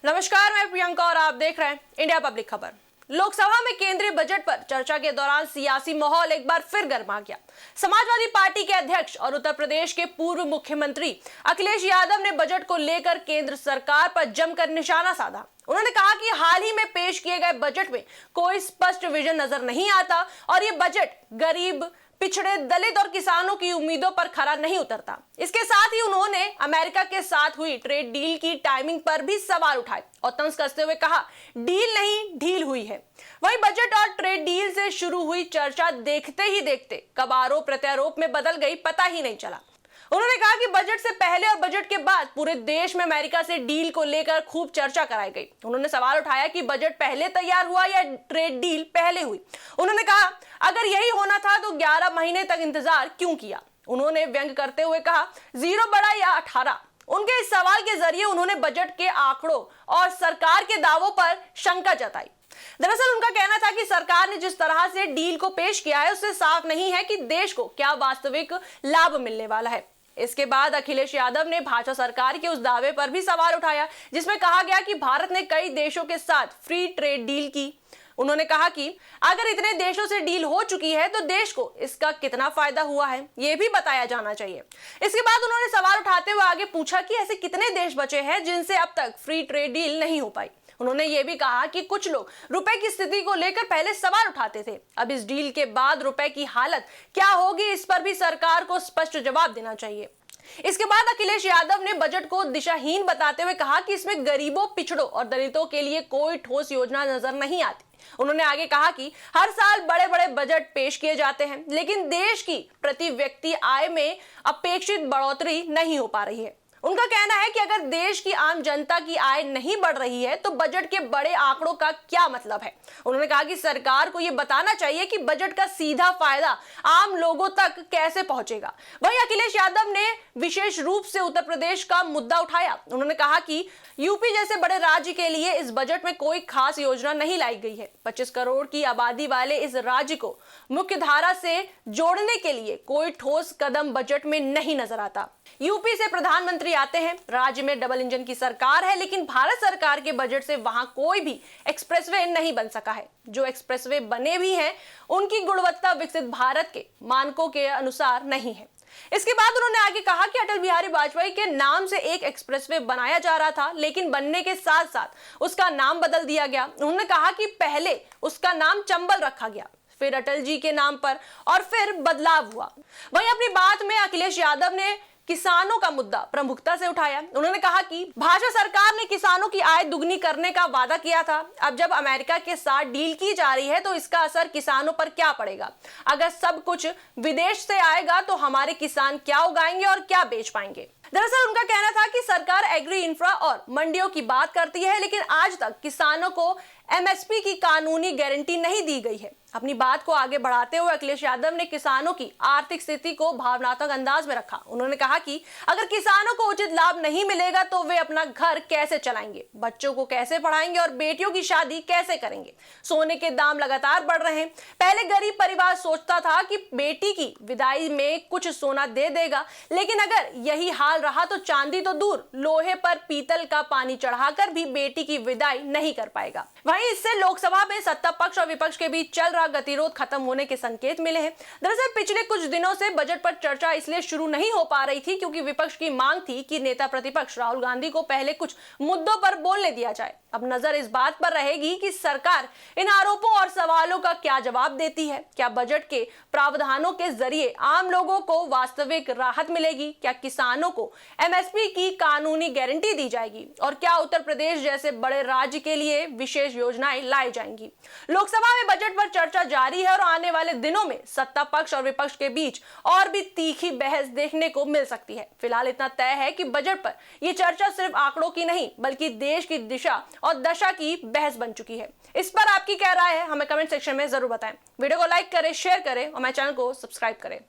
नमस्कार, मैं प्रियंका और आप देख रहे हैं इंडिया पब्लिक खबर। लोकसभा में केंद्रीय बजट पर चर्चा के दौरान सियासी माहौल एक बार फिर गर्मा गया। समाजवादी पार्टी के अध्यक्ष और उत्तर प्रदेश के पूर्व मुख्यमंत्री अखिलेश यादव ने बजट को लेकर केंद्र सरकार पर जमकर निशाना साधा। उन्होंने कहा कि हाल ही में पेश किए गए बजट में कोई स्पष्ट विजन नजर नहीं आता और ये बजट गरीब, पिछड़े, दलित और किसानों की उम्मीदों पर खरा नहीं उतरता। इसके साथ ही उन्होंने अमेरिका के साथ हुई ट्रेड डील की टाइमिंग पर भी सवाल उठाए और तंज कसते हुए कहा, डील नहीं ढील हुई है। वहीं बजट और ट्रेड डील से शुरू हुई चर्चा देखते ही देखते कब आरोप प्रत्यारोप में बदल गई पता ही नहीं चला। उन्होंने कहा कि बजट से पहले और बजट के बाद पूरे देश में अमेरिका से डील को लेकर खूब चर्चा कराई गई। उन्होंने सवाल उठाया कि बजट पहले तैयार हुआ या ट्रेड डील पहले हुई। उन्होंने कहा, अगर यही होना था तो 11 महीने तक इंतजार क्यों किया। उन्होंने व्यंग करते हुए कहा, 0 बड़ा या 18। उनके इस सवाल के जरिए उन्होंने बजट के आंकड़ों और सरकार के दावों पर शंका जताई। दरअसल उनका कहना था कि सरकार ने जिस तरह से डील को पेश किया है उससे साफ नहीं है कि देश को क्या वास्तविक लाभ मिलने वाला है। इसके बाद अखिलेश यादव ने भाजपा सरकार के उस दावे पर भी सवाल उठाया जिसमें कहा गया कि भारत ने कई देशों के साथ फ्री ट्रेड डील की। उन्होंने कहा कि अगर इतने देशों से डील हो चुकी है तो देश को इसका कितना फायदा हुआ है यह भी बताया जाना चाहिए। इसके बाद उन्होंने सवाल उठाते हुए आगे पूछा कि ऐसे कितने देश बचे हैं जिनसे अब तक फ्री ट्रेड डील नहीं हो पाई। उन्होंने ये भी कहा कि कुछ लोग रुपए की स्थिति को लेकर पहले सवाल उठाते थे, अब इस डील के बाद रुपए की हालत क्या होगी इस पर भी सरकार को स्पष्ट जवाब देना चाहिए। इसके बाद अखिलेश यादव ने बजट को दिशाहीन बताते हुए कहा कि इसमें गरीबों, पिछड़ों और दलितों के लिए कोई ठोस योजना नजर नहीं आती। उन्होंने आगे कहा कि हर साल बड़े बड़े बजट पेश किए जाते हैं लेकिन देश की प्रति व्यक्ति आय में अपेक्षित बढ़ोतरी नहीं हो पा रही है। उनका कहना है कि अगर देश की आम जनता की आय नहीं बढ़ रही है तो बजट के बड़े आंकड़ों का क्या मतलब है। उन्होंने कहा कि सरकार को यह बताना चाहिए कि बजट का सीधा फायदा आम लोगों तक कैसे पहुंचेगा। वहीं अखिलेश यादव ने विशेष रूप से उत्तर प्रदेश का मुद्दा उठाया। उन्होंने कहा कि यूपी जैसे बड़े राज्य के लिए इस बजट में कोई खास योजना नहीं लाई गई है। 25 करोड़ की आबादी वाले इस राज्य को मुख्य धारा से जोड़ने के लिए कोई ठोस कदम बजट में नहीं नजर आता। यूपी से प्रधानमंत्री आते हैं, राज्य में डबल इंजन की सरकार है लेकिन भारत सरकार के बजट से वहां कोई भी एक्सप्रेसवे नहीं बन सका है। जो एक्सप्रेसवे बने भी हैं उनकी गुणवत्ता विकसित भारत के मानकों के अनुसार नहीं है। इसके बाद उन्होंने आगे कहा कि अटल बिहारी वाजपेयी के नाम से एक एक्सप्रेसवे बनाया जा रहा था लेकिन बनने के साथ साथ उसका नाम बदल दिया गया। उन्होंने कहा कि पहले उसका नाम चंबल रखा गया, फिर अटल जी के नाम पर और फिर बदलाव हुआ। वहीं अपनी बात में अखिलेश यादव ने किसानों का मुद्दा प्रमुखता से उठाया। उन्होंने कहा कि भाजपा सरकार ने किसानों की आय दुगनी करने का वादा किया था। अब जब अमेरिका के साथ डील की जा रही है तो इसका असर किसानों पर क्या पड़ेगा। अगर सब कुछ विदेश से आएगा तो हमारे किसान क्या उगाएंगे और क्या बेच पाएंगे। दरअसल उनका कहना था कि सरकार एग्री इंफ्रा और मंडियों की बात करती है लेकिन आज तक किसानों को एमएसपी की कानूनी गारंटी नहीं दी गई है। अपनी बात को आगे बढ़ाते हुए अखिलेश यादव ने किसानों की आर्थिक स्थिति को भावनात्मक अंदाज में रखा। उन्होंने कहा कि अगर किसानों को उचित लाभ नहीं मिलेगा तो वे अपना घर कैसे चलाएंगे, बच्चों को कैसे पढ़ाएंगे और बेटियों की शादी कैसे करेंगे। सोने के दाम लगातार बढ़ रहे हैं। पहले गरीब परिवार सोचता था कि बेटी की विदाई में कुछ सोना दे देगा लेकिन अगर यही हाल रहा तो चांदी तो दूर, लोहे पर पीतल का पानी चढ़ाकर भी बेटी की विदाई नहीं कर पाएगा। वहीं इससे लोकसभा में सत्ता पक्ष और विपक्ष के बीच चल रहा गतिरोध खत्म होने के संकेत मिले हैं। दरअसल पिछले कुछ दिनों से बजट पर चर्चा इसलिए शुरू नहीं हो पा रही थी क्योंकि विपक्ष की मांग थी कि नेता प्रतिपक्ष राहुल गांधी को पहले कुछ मुद्दों पर बोलने दिया जाए। अब नजर इस बात पर रहेगी कि सरकार इन आरोपों और सवालों का क्या जवाब देती है। क्या बजट के प्रावधानों के जरिए आम लोगों को वास्तविक राहत मिलेगी, क्या किसानों को एमएसपी की कानूनी गारंटी दी जाएगी और क्या उत्तर प्रदेश जैसे बड़े राज्य के लिए विशेष योजनाएं लाई जाएंगी। लोकसभा में बजट पर चर्चा जारी है और आने वाले दिनों में सत्ता पक्ष और विपक्ष के बीच और भी तीखी बहस देखने को मिल सकती है। फिलहाल इतना तय है कि बजट पर यह चर्चा सिर्फ आंकड़ों की नहीं बल्कि देश की दिशा और दशा की बहस बन चुकी है। इस पर आपकी क्या राय है हमें कमेंट सेक्शन में जरूर बताएं। वीडियो को लाइक करें, शेयर करें और मेरे चैनल को सब्सक्राइब करें।